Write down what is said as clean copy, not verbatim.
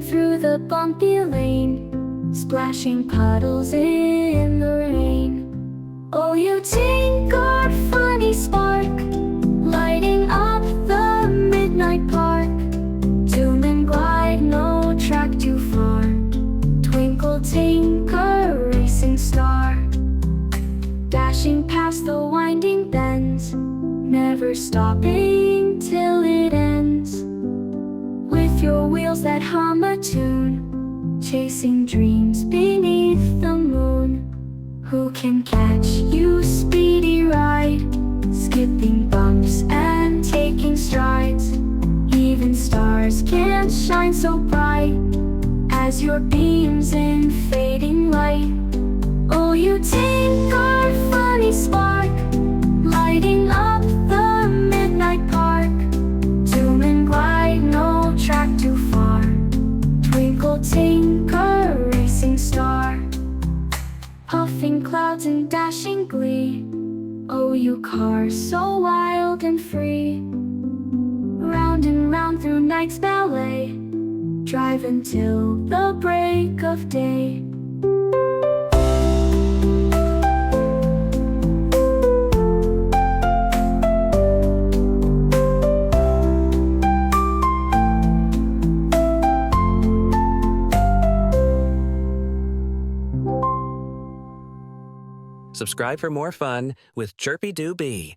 through the bumpy lane, splashing puddles in the rain. Oh, you tinker, funny spark, lighting up the midnight park. Tune and glide, no track too far. Twinkle, tinker, racing star, dashing past the winding bends, never stopping till it ends. With your wheels that hum a tune, chasing dreams beneath the moon. Who can catch you, speedy ride, skipping bumps and taking strides? Even stars can't shine so bright as your beams in fading light. Oh, you tinker, funny spark, lighting up the midnight park. Tune and glide, no track too far. Twinkle, tinker, racing star, puffing clouds and dashing glee. Oh, you car so wild and free, round and round through night's ballet, drive until the break of day. Subscribe for more fun with ChirpyDooBee.